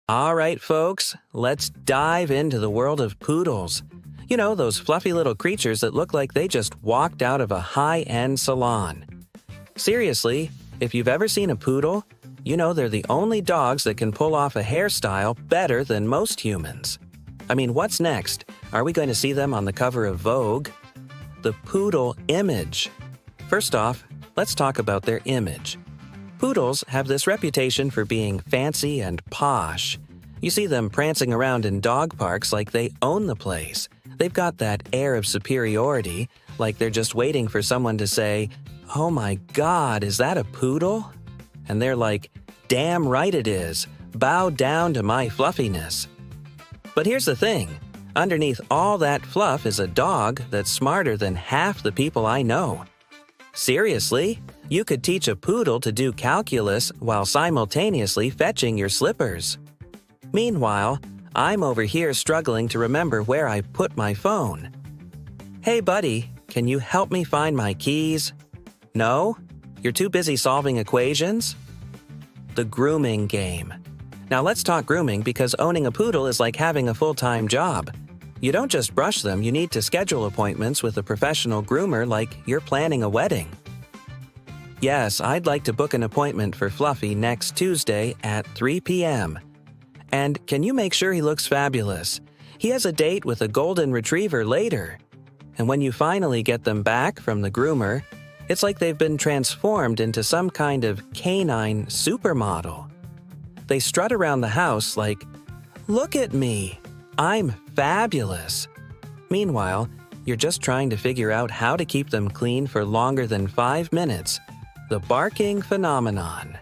All right, folks, let's dive into the world of poodles. You know, those fluffy little creatures that look like they just walked out of a high-end salon. Seriously, if you've ever seen a poodle, you know they're the only dogs that can pull off a hairstyle better than most humans. I mean, what's next? Are we going to see them on the cover of Vogue? The poodle image. First off, let's talk about their image. Poodles have this reputation for being fancy and posh. You see them prancing around in dog parks like they own the place. They've got that air of superiority, like they're just waiting for someone to say, "Oh my God, is that a poodle?" And they're like, "Damn right it is. Bow down to my fluffiness." But here's the thing. Underneath all that fluff is a dog that's smarter than half the people I know. Seriously, you could teach a poodle to do calculus while simultaneously fetching your slippers. Meanwhile, I'm over here struggling to remember where I put my phone. "Hey buddy, can you help me find my keys?" No? You're too busy solving equations? The grooming game. Now let's talk grooming because owning a poodle is like having a full-time job. You don't just brush them, you need to schedule appointments with a professional groomer like you're planning a wedding. Yes, I'd like to book an appointment for Fluffy next Tuesday at 3 p.m. And can you make sure he looks fabulous? He has a date with a golden retriever later. And when you finally get them back from the groomer, it's like they've been transformed into some kind of canine supermodel. They strut around the house like, "Look at me, I'm fabulous." Meanwhile, you're just trying to figure out how to keep them clean for longer than 5 minutes. The barking phenomenon.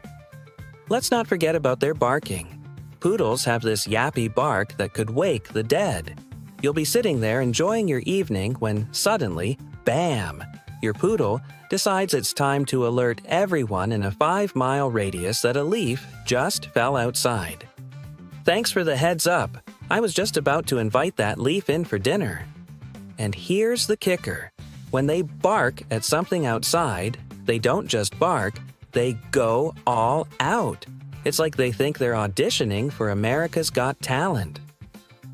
Let's not forget about their barking. Poodles have this yappy bark that could wake the dead. You'll be sitting there enjoying your evening when suddenly, bam, your poodle decides it's time to alert everyone in a 5-mile radius that a leaf just fell outside. Thanks for the heads up. I was just about to invite that leaf in for dinner. And here's the kicker. When they bark at something outside, they don't just bark, they go all out. It's like they think they're auditioning for America's Got Talent.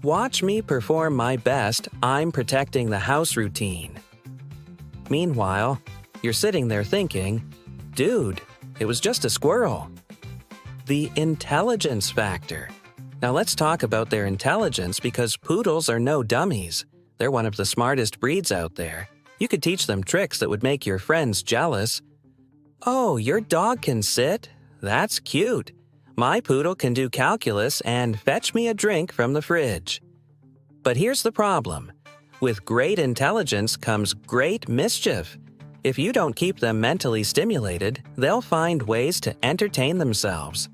Watch me perform my best "I'm protecting the house" routine. Meanwhile, you're sitting there thinking, "Dude, it was just a squirrel." The intelligence factor. Now let's talk about their intelligence because poodles are no dummies. They're one of the smartest breeds out there. You could teach them tricks that would make your friends jealous. "Oh, your dog can sit? That's cute. My poodle can do calculus and fetch me a drink from the fridge." But here's the problem. With great intelligence comes great mischief. If you don't keep them mentally stimulated, they'll find ways to entertain themselves.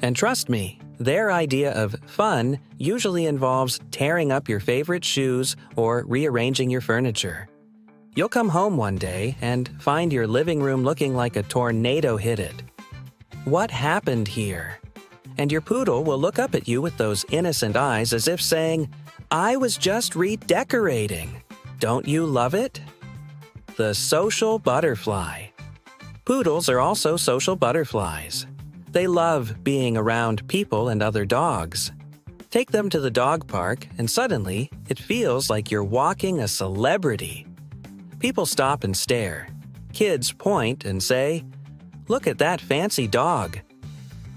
And trust me, their idea of fun usually involves tearing up your favorite shoes or rearranging your furniture. You'll come home one day and find your living room looking like a tornado hit it. What happened here? And your poodle will look up at you with those innocent eyes as if saying, "I was just redecorating. Don't you love it?" The social butterfly. Poodles are also social butterflies. They love being around people and other dogs. Take them to the dog park and suddenly it feels like you're walking a celebrity. People stop and stare. Kids point and say, "Look at that fancy dog."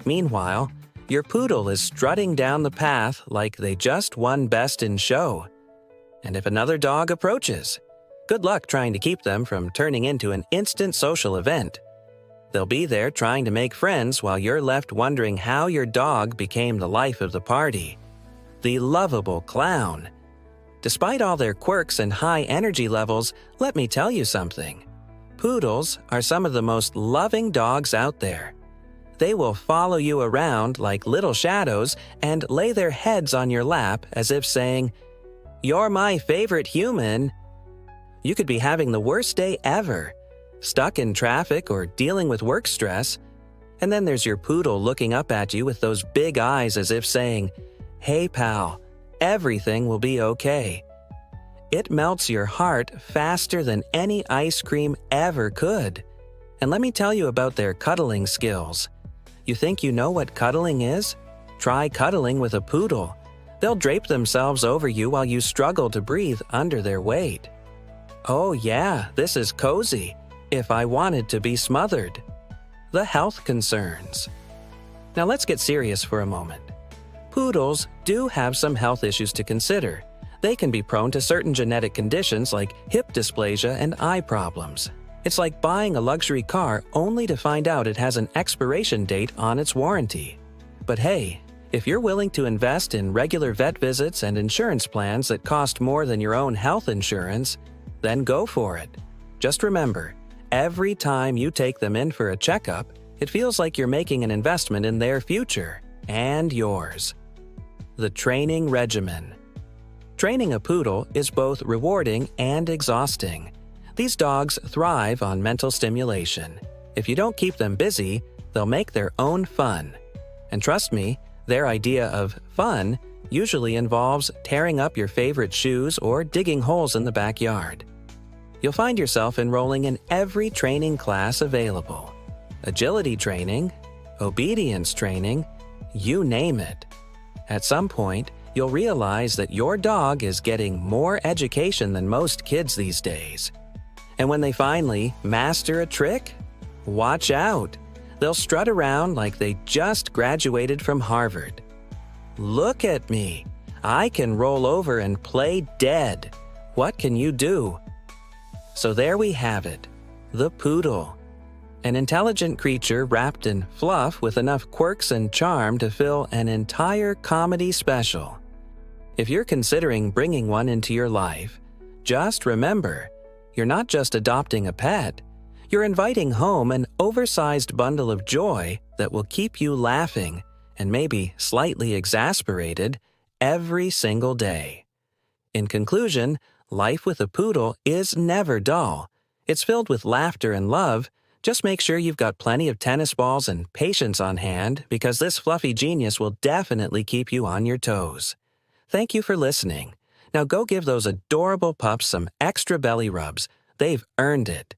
Meanwhile, your poodle is strutting down the path like they just won Best in Show. And if another dog approaches, good luck trying to keep them from turning into an instant social event. They'll be there trying to make friends while you're left wondering how your dog became the life of the party. The lovable clown. Despite all their quirks and high energy levels, let me tell you something. Poodles are some of the most loving dogs out there. They will follow you around like little shadows and lay their heads on your lap as if saying, "You're my favorite human." You could be having the worst day ever, stuck in traffic or dealing with work stress, and then there's your poodle looking up at you with those big eyes as if saying, "Hey pal, everything will be okay." It melts your heart faster than any ice cream ever could. And let me tell you about their cuddling skills. You think you know what cuddling is? Try cuddling with a poodle. They'll drape themselves over you while you struggle to breathe under their weight. Oh yeah, this is cozy. If I wanted to be smothered. The health concerns. Now let's get serious for a moment. Poodles do have some health issues to consider. They can be prone to certain genetic conditions like hip dysplasia and eye problems. It's like buying a luxury car only to find out it has an expiration date on its warranty. But hey, if you're willing to invest in regular vet visits and insurance plans that cost more than your own health insurance, then go for it. Just remember, every time you take them in for a checkup, it feels like you're making an investment in their future and yours. The training regimen. Training a poodle is both rewarding and exhausting. These dogs thrive on mental stimulation. If you don't keep them busy, they'll make their own fun. And trust me, their idea of fun usually involves tearing up your favorite shoes or digging holes in the backyard. You'll find yourself enrolling in every training class available. Agility training, obedience training, you name it. At some point, you'll realize that your dog is getting more education than most kids these days. And when they finally master a trick, watch out. They'll strut around like they just graduated from Harvard. Look at me. I can roll over and play dead. What can you do? So there we have it, the poodle. An intelligent creature wrapped in fluff with enough quirks and charm to fill an entire comedy special. If you're considering bringing one into your life, just remember, you're not just adopting a pet, you're inviting home an oversized bundle of joy that will keep you laughing and maybe slightly exasperated every single day. In conclusion, life with a poodle is never dull. It's filled with laughter and love. Just make sure you've got plenty of tennis balls and patience on hand because this fluffy genius will definitely keep you on your toes. Thank you for listening. Now go give those adorable pups some extra belly rubs. They've earned it.